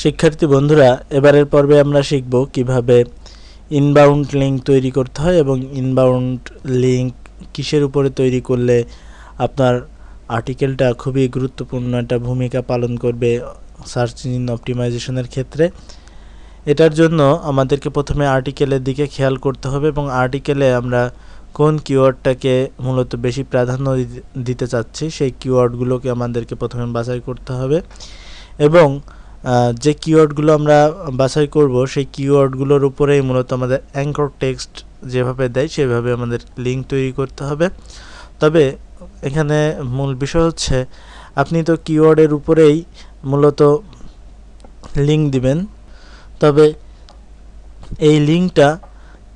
শিক্ষার্থী বন্ধুরা, এবারের পর্বে আমরা শিখব কিভাবে ইনবাউন্ড লিঙ্ক তৈরি করতে হয় এবং ইনবাউন্ড লিঙ্ক কিসের উপরে তৈরি করলে আপনার আর্টিকেলটা খুবই গুরুত্বপূর্ণ একটা ভূমিকা পালন করবে সার্চ ইঞ্জিন অপটিমাইজেশনের ক্ষেত্রে। এটার জন্য আমাদেরকে প্রথমে আর্টিকেলের দিকে খেয়াল করতে হবে এবং আর্টিকেলে আমরা কোন কিওয়ার্ডটাকে মূলত বেশি প্রাধান্য দিতে চাচ্ছি সেই কিওয়ার্ডগুলোকে আমাদেরকে প্রথমে বাছাই করতে হবে এবং যে কিওয়ার্ডগুলো আমরা বাছাই করব সেই কিওয়ার্ডগুলোর উপরেই মূলত আমাদের অ্যাঙ্কর টেক্সট যেভাবে দেয় সেভাবে আমাদের লিঙ্ক তৈরি করতে হবে। তবে এখানে মূল বিষয় হচ্ছে আপনি তো কিওয়ার্ডের উপরেই মূলত লিঙ্ক দিবেন, তবে এই লিঙ্কটা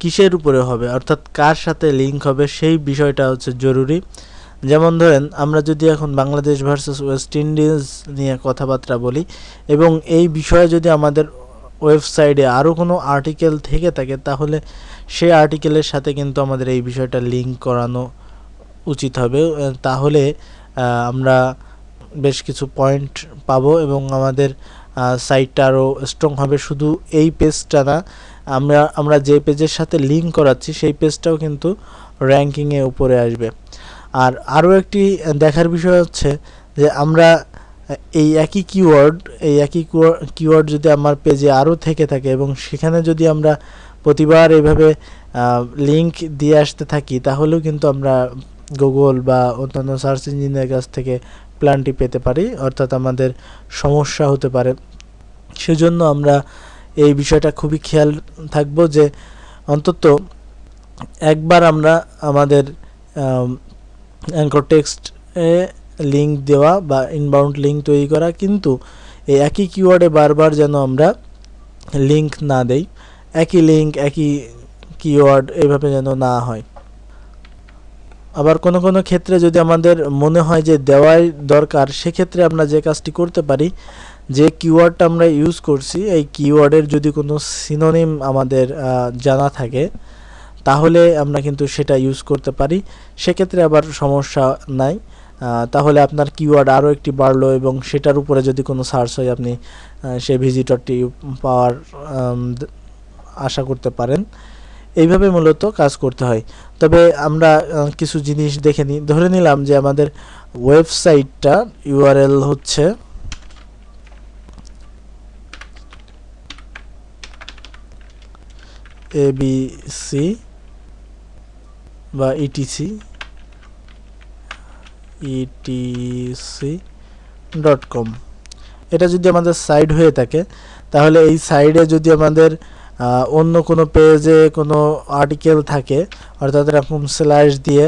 কিসের উপরে হবে অর্থাৎ কার সাথে লিঙ্ক হবে সেই বিষয়টা হচ্ছে জরুরি। যেমন ধরেন আমরা যদি এখন বাংলাদেশ ভার্সেস ওয়েস্ট ইন্ডিজ নিয়ে কথাবার্তা বলি এবং এই বিষয়ে যদি আমাদের ওয়েবসাইটে আরও কোনো আর্টিকেল থেকে থাকে তাহলে সেই আর্টিকেলের সাথে কিন্তু আমাদের এই বিষয়টা লিঙ্ক করানো উচিত হবে। তাহলে আমরা বেশ কিছু পয়েন্ট পাবো এবং আমাদের সাইটটা আরও স্ট্রং হবে। শুধু এই পেজটা না, আমরা যে পেজের সাথে লিঙ্ক করাচ্ছি সেই পেজটাও কিন্তু র্যাঙ্কিংয়ে উপরে আসবে। আর আরও একটি দেখার বিষয় হচ্ছে যে আমরা এই একই কিওয়ার্ড যদি আমার পেজে আরও থেকে থাকে এবং সেখানে যদি আমরা প্রতিবার এইভাবে লিঙ্ক দিয়ে আসতে থাকি তাহলেও কিন্তু আমরা গুগল বা অন্যান্য সার্চ ইঞ্জিনের কাছ থেকে প্ল্যানটি পেতে পারি, অর্থাৎ আমাদের সমস্যা হতে পারে। সেজন্য আমরা এই বিষয়টা খুবই খেয়াল থাকব যে অন্তত একবার আমরা আমাদের অ্যাঙ্কর টেক্সটে লিঙ্ক দেওয়া বা ইনবাউন্ড লিঙ্ক তৈরি করা, কিন্তু এই একই কিওয়ার্ডে বারবার যেন আমরা লিঙ্ক না দেই, একই লিঙ্ক একই কিওয়ার্ড এভাবে যেন না হয়। আবার কোনো কোনো ক্ষেত্রে যদি আমাদের মনে হয় যে দেওয়াই দরকার, সেক্ষেত্রে আমরা যে কাজটি করতে পারি, যে কিওয়ার্ডটা আমরা ইউজ করছি এই কিওয়ার্ডের যদি কোনো সিনোনিম আমাদের জানা থাকে তাহলে আমরা কিন্তু সেটা ইউজ করতে পারি। সেক্ষেত্রে আবার সমস্যা নাই, তাহলে আপনার কিওয়ার্ড আরও একটি বাড়লো এবং সেটার উপরে যদি কোনো সার্চ হয় আপনি সেই ভিজিটরটি পাওয়ার আশা করতে পারেন। এইভাবে মূলত কাজ করতে হয়। তবে আমরা কিছু জিনিস দেখে নিই। ধরে নিলাম যে আমাদের ওয়েবসাইটটা ইউআরএল হচ্ছে abc বা etc.com। এটা যদি আমাদের সাইট হয়ে থাকে তাহলে এই সাইডে যদি আমাদের অন্য কোনো পেজে কোনো আর্টিকেল থাকে, অর্থাৎ এরকম স্ল্যাশ দিয়ে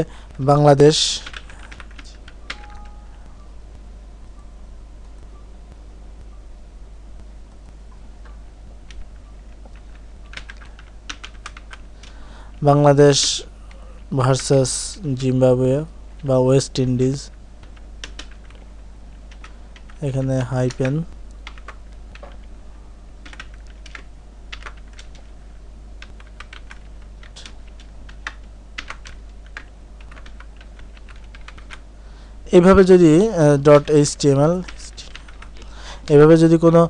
বাংলাদেশ ভার্সাস জিম্বাবুয়ে বা ওয়েস্ট ইন্ডিজ, এখানে হাইপেন, এভাবে যদি .html এভাবে যদি কোনো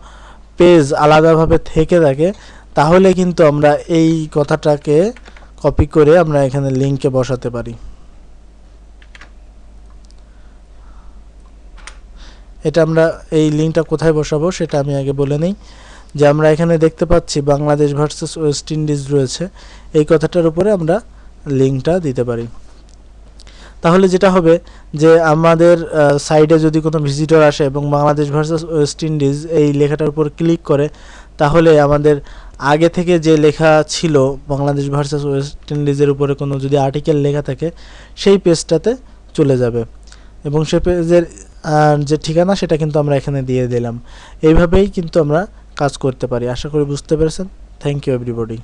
পেজ আলাদাভাবে থেকে থাকে তাহলে কিন্তু আমরা এই কথাটাকে কপি করে আমরা এখানে লিঙ্কে বসাতে পারি। এটা আমরা এই লিঙ্কটা কোথায় বসাবো সেটা আমি আগে বলে নিই। যে আমরা এখানে দেখতে পাচ্ছি বাংলাদেশ ভার্সেস ওয়েস্ট ইন্ডিজ রয়েছে, এই কথাটার উপরে আমরা লিঙ্কটা দিতে পারি। তাহলে যেটা হবে যে আমাদের সাইটে যদি কোনো ভিজিটর আসে এবং বাংলাদেশ ভার্সেস ওয়েস্ট ইন্ডিজ এই লেখাটার উপর ক্লিক করে তাহলে আমাদের আগে থেকে যে লেখা ছিল বাংলাদেশ ভার্সেস ওয়েস্ট ইন্ডিজের উপরে কোনো যদি আর্টিকেল লেখা থাকে সেই পেজটাতে চলে যাবে এবং সে পেজের যে ঠিকানা সেটা কিন্তু আমরা এখানে দিয়ে দিলাম। এইভাবেই কিন্তু আমরা কাজ করতে পারি। আশা করি বুঝতে পেরেছেন। Thank you everybody.